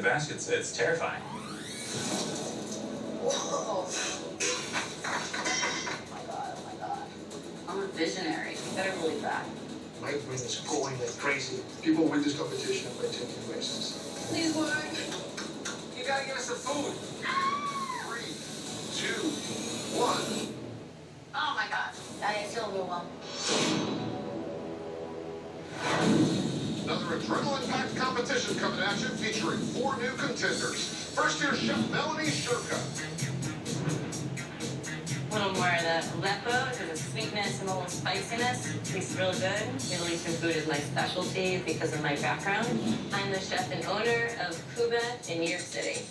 baskets. It's terrifying. Whoa. Oh my god. I'm a visionary. You better believe that. My brain is going like crazy. People win this competition by taking risks. Please work. You gotta get us some food. 3, 2, 1. Oh my god. I feel overwhelmed. Another adrenaline-packed competition coming at you, featuring 4 new contenders. First-year chef Melanie Shurka. A little more of the Aleppo, because of sweetness and a little spiciness. Tastes real good. Middle Eastern food is my specialty because of my background. I'm the chef and owner of Cuba in New York City.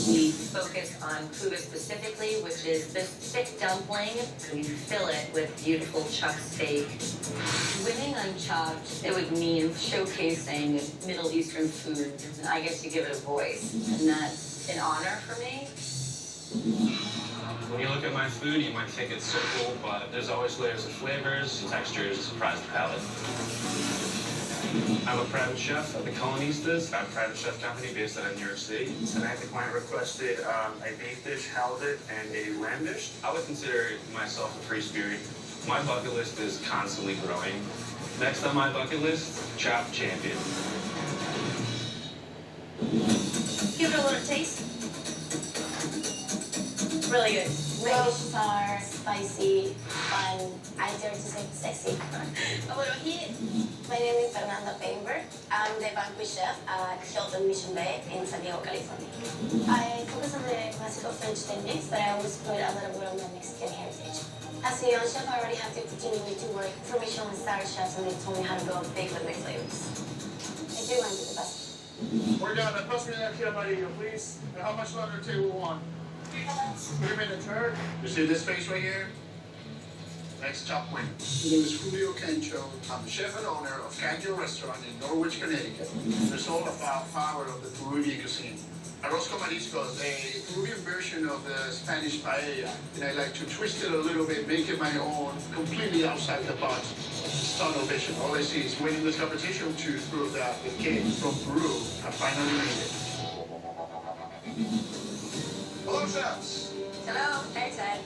We focus on Cuba specifically, which is this thick dumpling. We fill it with beautiful chuck steak. Winning Unchopped, it would mean showcasing Middle Eastern food. I get to give it a voice, and that's an honor for me. When you look at my food, you might think it's simple, but there's always layers of flavors, textures, surprise the palate. I'm a private chef at the Colonistas, a private chef company based out of New York City. Tonight the client requested a beef dish, halibut, and a lamb dish. I would consider myself a free spirit. My bucket list is constantly growing. Next on my bucket list, Chop Champion. Give it a little taste. Really good. Roasts are spicy, fun, I dare to say sexy. A little heat. My name is Fernanda Painberg. I'm the banquet chef at Hilton Mission Bay in San Diego, California. I focus on the classical French techniques, but I always put a little bit on the Mexican heritage. As a young chef, I already had the opportunity to work for Michelin-star chefs, and they told me how to go big with my flavors. I do want to do the best. We're done. Pass me that kid amarillo, please. And how much longer table one? 3 minutes, heard? You see this face right here? Next top win. My name is Julio. I'm the chef and owner of Canjo Restaurant in Norwich, Connecticut. It's all about power of the Peruvian cuisine. Arroz con mariscos, a Peruvian version of the Spanish paella. And I like to twist it a little bit, make it my own, completely outside the box. It's tunnel vision. All I see is winning this competition to prove that the kid from Peru have finally made it. Hello, chefs. Hello. Hey, Ted.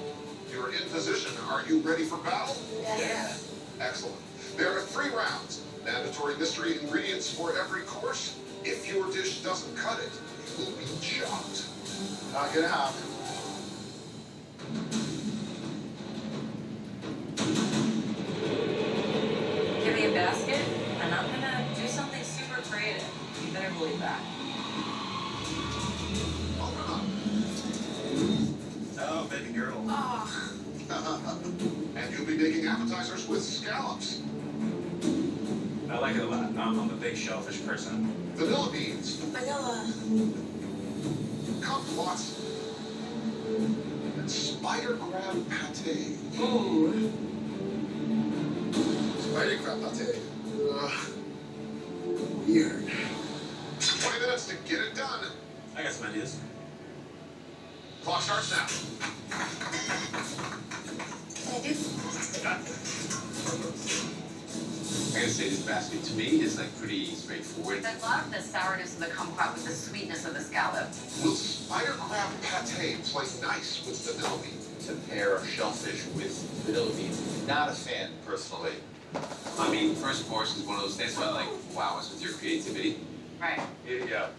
You're in position. Are you ready for battle? Yeah. Excellent. There are 3 rounds. Mandatory mystery ingredients for every course. If your dish doesn't cut it, it will be chopped. Not gonna happen. Give me a basket, and I'm gonna do something super creative. You better believe that. Open up. Oh, baby girl. Oh. And you'll be making appetizers with scallops. I like it a lot. I'm a big shellfish person. Vanilla beans. Vanilla. Kumquats. And spider crab pate. Ooh. Spider crab pate. Weird. 20 minutes to get it done. I got some ideas. Clock starts now. Can I do? I gotta say, this basket to me is like pretty straightforward. There's a lot of the sourness of the kumquat with the sweetness of the scallop. Will spider crab pate play nice with vanilla bean? To pair shellfish with vanilla beans. Not a fan, personally. I mean, first course is one of those things where I like, wow, it's with your creativity. Right. Yeah.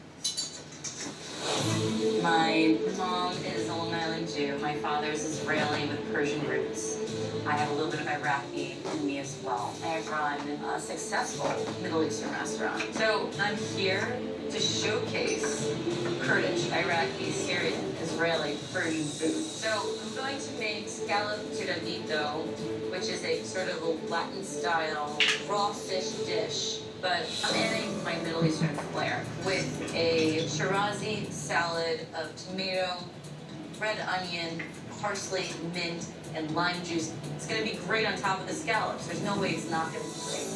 My mom is a Long Island Jew. My father's Israeli with Persian roots. I have a little bit of Iraqi in me as well. I run a successful Middle Eastern restaurant. So I'm here to showcase Kurdish, Iraqi, Syrian, Israeli, Persian food. So I'm going to make scallop tiradito, which is a sort of a Latin-style raw fish dish. But I'm adding my Middle Eastern flair with a Shirazi salad of tomato, red onion, parsley, mint, and lime juice. It's gonna be great on top of the scallops. There's no way it's not gonna be great.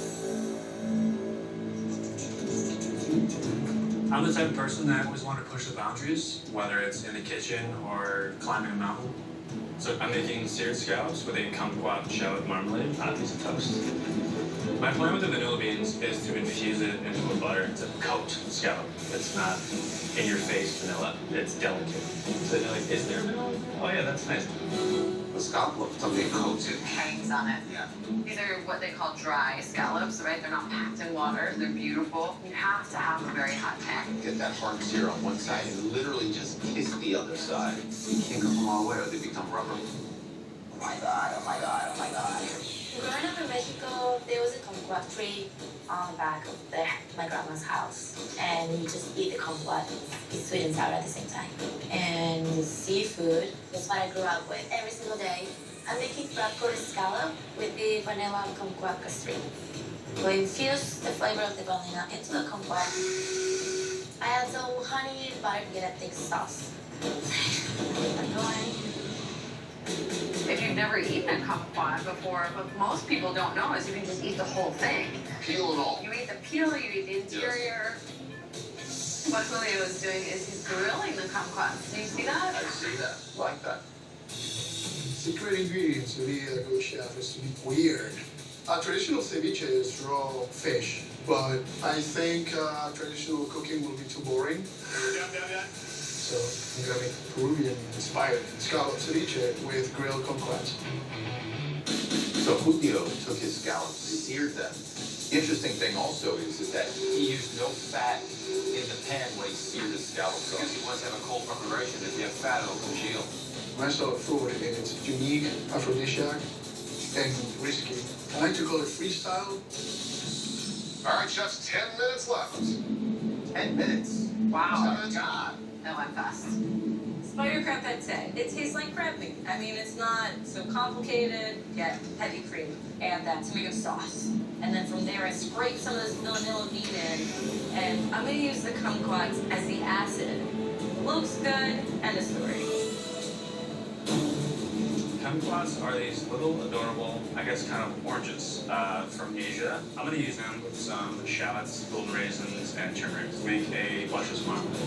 I'm the type of person that always wanted to push the boundaries, whether it's in the kitchen or climbing a mountain. So I'm making seared scallops with a kumquat shallot marmalade on a piece of toast. My plan with the vanilla beans is to infuse it into a butter to coat the scallop. It's not in your face vanilla. It's delicate. So you're like, is there vanilla? Oh yeah, that's nice. The scallop looks something coats it. Hangs on it. Yeah. These are what they call dry scallops, right? They're not packed in water. They're beautiful. You have to have a very hot pan. Get that hard sear on one side and literally just kiss the other side. You can't cook them all the way or they become rubber. Oh my god, oh my god, oh my god. Growing up in Mexico, there was a kumquat tree on the back of my grandma's house. And you just eat the kumquat. It's sweet and sour at the same time. And seafood is what I grew up with every single day. I'm making crab-coated scallop with the vanilla kumquat custard. So I infuse the flavor of the vanilla into the kumquat. I add some honey and butter to get a thick sauce. Annoying. If you've never eaten a kumquat before, what most people don't know is you can just eat the whole thing. Peel and all. You eat the peel, you eat the interior. What Julio is doing is he's grilling the kumquats. Do you see that? I see that. Like that. Secret ingredients to be a good chef is to be weird. Traditional ceviche is raw fish, but I think traditional cooking will be too boring. So I'm gonna make Peruvian-inspired scallop ceviche with grilled kumquats. So Julio took his scallops, seared them. The interesting thing also is that he used no fat in the pan when he seared his scallops because he wants to have a cold preparation. If you have fat, it'll congeal. My style of food is unique, aphrodisiac, and risky. I like to call it freestyle. All right, chefs, 10 minutes left. 10 minutes. Wow. Oh my God. That went fast. Spider crab pate. It tastes like crab meat. I mean, it's not so complicated, yet heavy cream. Add that tomato sauce. And then from there, I scrape some of this vanilla bean in, and I'm gonna use the kumquats as the acid. Looks good, end of story. Kumquats are these little adorable, I guess, kind of oranges from Asia. I'm gonna use them with some shallots, golden raisins, and turmeric to make a luscious marmalade.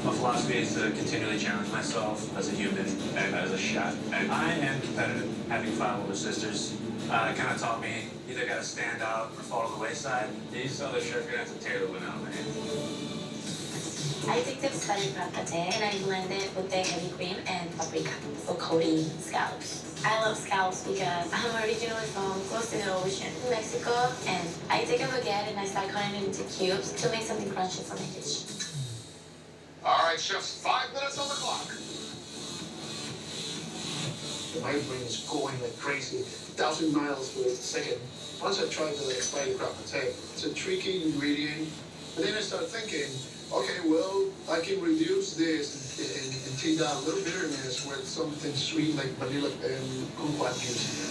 My philosophy is to continually challenge myself as a human and as a chef. And I am competitive. Having 5 older sisters kind of taught me either gotta stand out or fall to the wayside. These other chefs are gonna have to tear the wind out of my hands. I take the spider crab pate and I blend it with the heavy cream and paprika for coating scallops. I love scallops because I'm originally from close to the ocean in Mexico, and I take a baguette and I start cutting it into cubes to make something crunchy for my dish. All right, chefs, 5 minutes on the clock. My brain is going like crazy, 1,000 miles per second. Once I tried the spider crab pate, it's a tricky ingredient. But then I started thinking, okay, well, I can reduce this and take down a little bitterness with something sweet like vanilla and kumquat juice.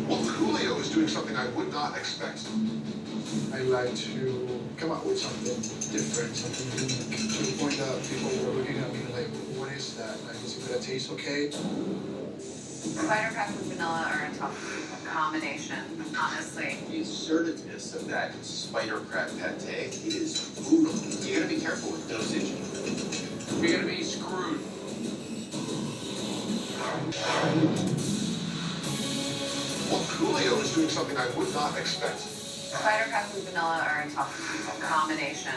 Well, Julio is doing something I would not expect. I like to come up with something different, something unique, to the point that people were looking at me like, what is that? Like, is it gonna taste okay? Spider crab and vanilla are a tough combination, honestly. The assertiveness of that spider crab pate, it is brutal. You gotta be careful with dosage. You're gonna be screwed. Well, Julio is doing something I would not expect. Spider crab and vanilla are a tough combination.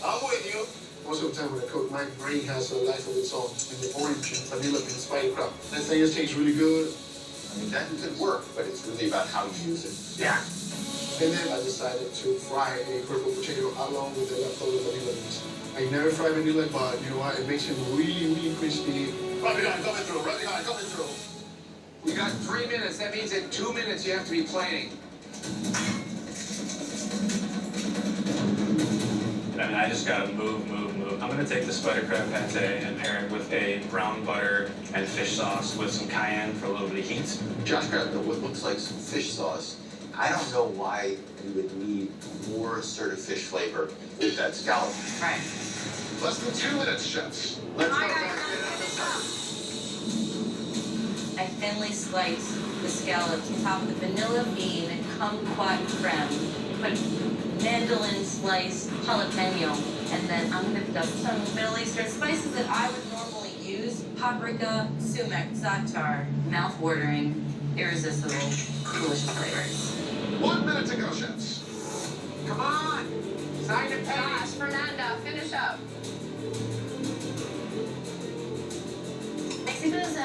I'm with you. Most of the time when I cook, my brain has a life of its own. And the orange and vanilla and spider crab. That thing just tastes really good. I mean, that could work, but it's really about how you use it. Yeah. And then I decided to fry a purple potato along with the leftover vanilla beans. I never fry vanilla, but you know what? It makes it really, really crispy. Right behind, coming through. Right behind, coming through. You got 3 minutes. That means in 2 minutes you have to be planing. And I just gotta move. I'm gonna take the spider crab pate and pair it with a brown butter and fish sauce with some cayenne for a little bit of heat. Josh grabbed what looks like some fish sauce. I don't know why you would need more assertive fish flavor with that scallop. Right. Less than 2 minutes, chefs. Let's go. I thinly slice the scallops on top of the vanilla bean and kumquat creme. Put mandolin slice jalapeno, and then I'm gonna dust some Middle Eastern spices that I would normally paprika, sumac, za'atar, mouth-watering, irresistible, delicious flavors. 1 minute to go, chefs. Come on! Sign the Gosh, page! Fernanda, finish up. Mexico is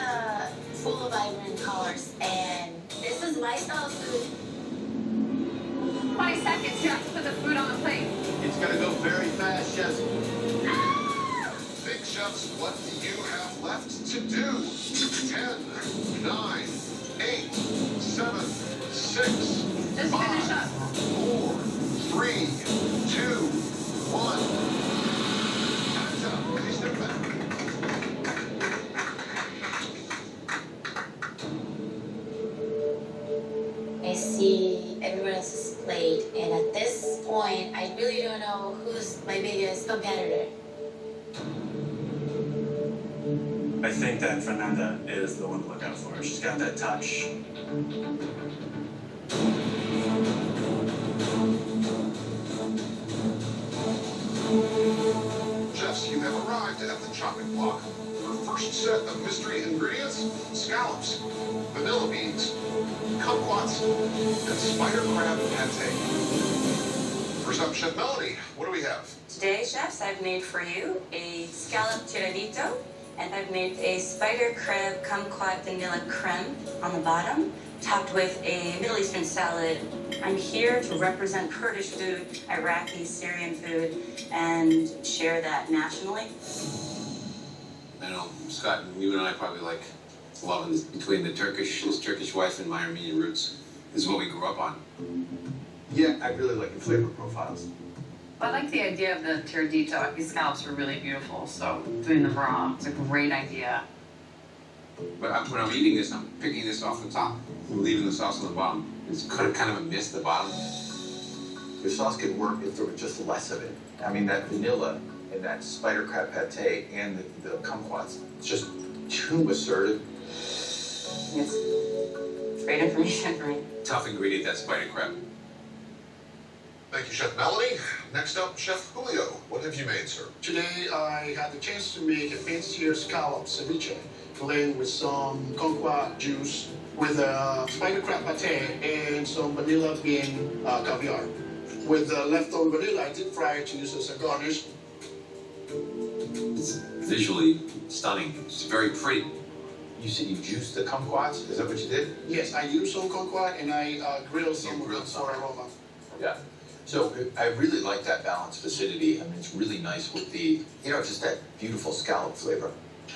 full of vibrant colors, and this is my style of food. 20 seconds, you have to put the food on the plate. It's gonna go very fast, chefs. Big chefs, what do you have left to do? 10, 9, 8, 7, 6, Just 5, finish up. 4, 3, 2, 1. Time's up. Please step back. I see everyone else's plate, and at this point, I really don't know who's my biggest competitor. I think that Fernanda is the one to look out for. She's got that touch. Chefs, you have arrived at the chopping block. Your first set of mystery ingredients: scallops, vanilla beans, kumquats, and spider crab pate. First up, Chef Melanie, what do we have? Today, chefs, I've made for you a scallop tiradito, and I've made a spider crab kumquat vanilla creme on the bottom, topped with a Middle Eastern salad. I'm here to represent Kurdish food, Iraqi, Syrian food, and share that nationally. I know, Scott, you and I probably like loving between his Turkish wife and my Armenian roots. This is what we grew up on. Yeah, I really like the flavor profiles. I like the idea of the tiradito. These scallops are really beautiful, so doing them raw is a great idea. But when I'm eating this, I'm picking this off the top and leaving the sauce on the bottom. It's kind of a miss at the bottom. Your sauce can work if there were just less of it. I mean, that vanilla and that spider crab pate and the kumquats, it's just too assertive. It's great information for me. Tough ingredient, that spider crab. Thank you, Chef Melanie. Next up, Chef Julio, what have you made, sir? Today I had the chance to make a fancier scallop ceviche, blend with some kumquat juice, with a spider crab pate and some vanilla bean caviar. With the leftover vanilla, I did fry it to use as a garnish. It's visually stunning. It's very pretty. You said you juiced the kumquats? Is that what you did? Yes, I used some kumquat and I grilled some You of grilled it some. for aroma. Yeah. So I really like that balanced acidity. I mean, it's really nice with the, just that beautiful scallop flavor.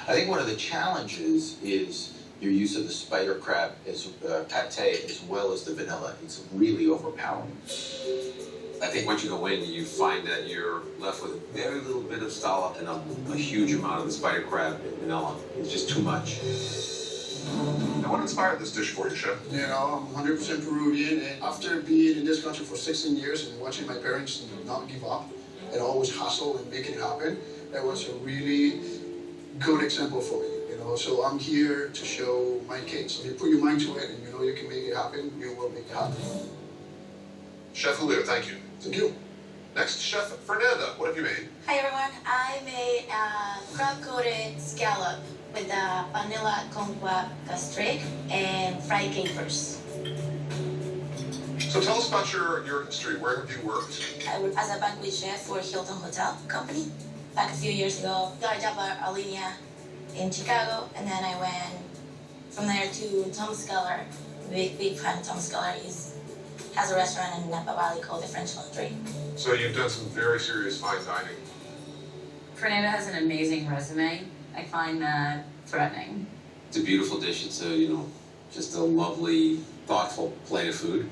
I think one of the challenges is your use of the spider crab as pate as well as the vanilla. It's really overpowering. I think once you go in, you find that you're left with a very little bit of scallop and a huge amount of the spider crab and vanilla. It's just too much. Now, what inspired this dish for you, Chef? You know, I'm 100% Peruvian, and after being in this country for 16 years and watching my parents not give up and always hustle and make it happen, that was a really good example for me. So I'm here to show my kids. If you put your mind to it and you know you can make it happen, you will make it happen. Chef Julio, thank you. Thank you. Next, Chef Fernanda, what have you made? Hi everyone, I made a crab-coated scallop with a vanilla kumquat gastric and fried capers. So tell us about your history. Where have you worked? I worked as a banquet chef for Hilton Hotel Company back a few years ago. Got a job at Alinea in Chicago, and then I went from there to Tom Skeller. Big fan of Tom Skeller. He has a restaurant in Napa Valley called the French Laundry. So you've done some very serious fine dining. Fernanda has an amazing resume. I find that threatening. It's a beautiful dish. It's just a lovely, thoughtful plate of food.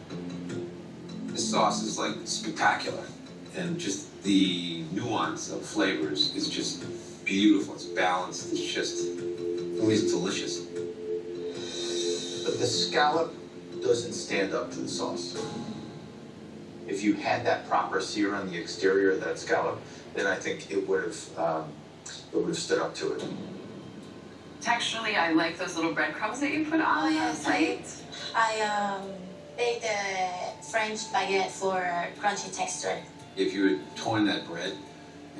The sauce is like spectacular, and just the nuance of flavors is just beautiful. It's balanced. It's delicious. But the scallop doesn't stand up to the sauce. If you had that proper sear on the exterior of that scallop, then I think it would have stood up to it. Texturally, I like those little breadcrumbs that you put on the plate. I baked the French baguette for crunchy texture. If you had torn that bread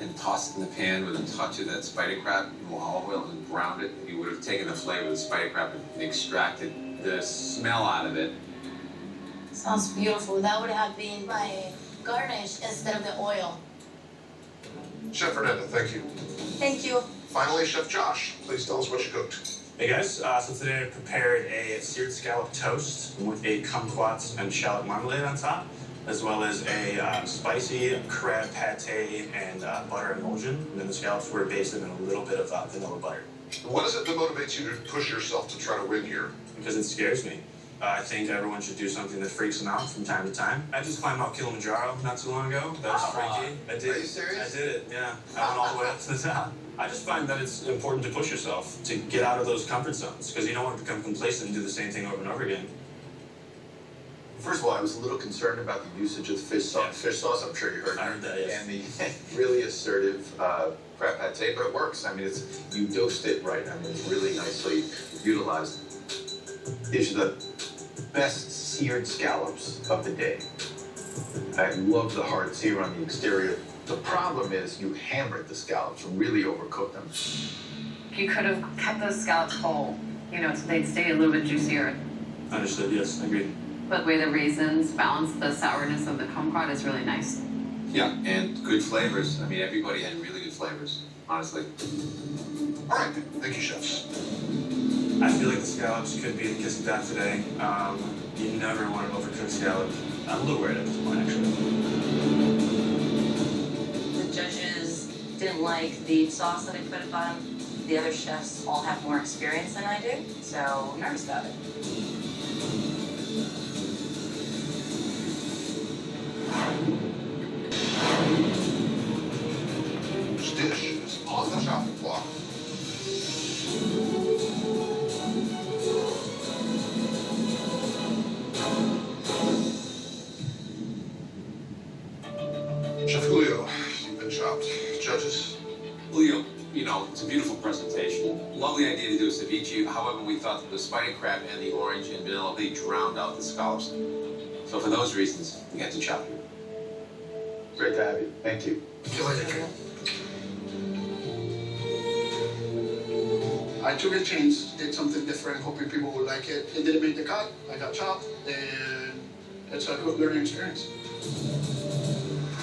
and tossed it in the pan with a touch of that spider crab and olive oil and browned it, you would have taken the flavor of the spider crab and extracted the smell out of it. Sounds beautiful. That would have been my garnish instead of the oil. Chef Fernanda, thank you. Thank you. Finally, Chef Josh, please tell us what you cooked. Hey guys, so today I prepared a seared scallop toast with a kumquats and shallot marmalade on top, as well as a spicy crab pate and butter emulsion. And then the scallops were basted in a little bit of vanilla butter. What is it that motivates you to push yourself to try to win here? Because it scares me. I think everyone should do something that freaks them out from time to time. I just climbed Mount Kilimanjaro not too long ago. That was freaky. I did. Are you serious? I did it, yeah. I went all the way up to the top. I just find that it's important to push yourself, to get out of those comfort zones, because you don't want to become complacent and do the same thing over and over again. First of all, I was a little concerned about the usage of fish sauce. Yeah. Fish sauce, I'm sure you heard. I heard that, yes. And the really assertive crab pate, but it works. I mean, you dosed it right. I mean, it's really nicely utilized. These are the best seared scallops of the day. I love the hard sear on the exterior. The problem is you hammered the scallops and really overcooked them. You could have kept those scallops whole, so they'd stay a little bit juicier. Understood, yes, agreed. But the way the raisins balance the sourness of the kumquat is really nice. Yeah, and good flavors. I mean, everybody had really good flavors, honestly. All right, thank you, chefs. I feel like the scallops could be the kiss of death today. You never want to overcook scallop. I'm a little worried at this point, actually. The judges didn't like the sauce that I put at bottom. The other chefs all have more experience than I do, so I'm nervous about it. This dish is on the chopping block. Chef Julio, you've been chopped. Judges? Julio, it's a beautiful presentation. Lovely idea to do a ceviche. However, we thought that the spider crab and the orange and vanilla, they drowned out the scallops. So for those reasons, we had to chop you. Great to have you. Thank you. See you later. I took a chance, did something different, hoping people would like it. It didn't make the cut. I got chopped, and it's a good learning experience.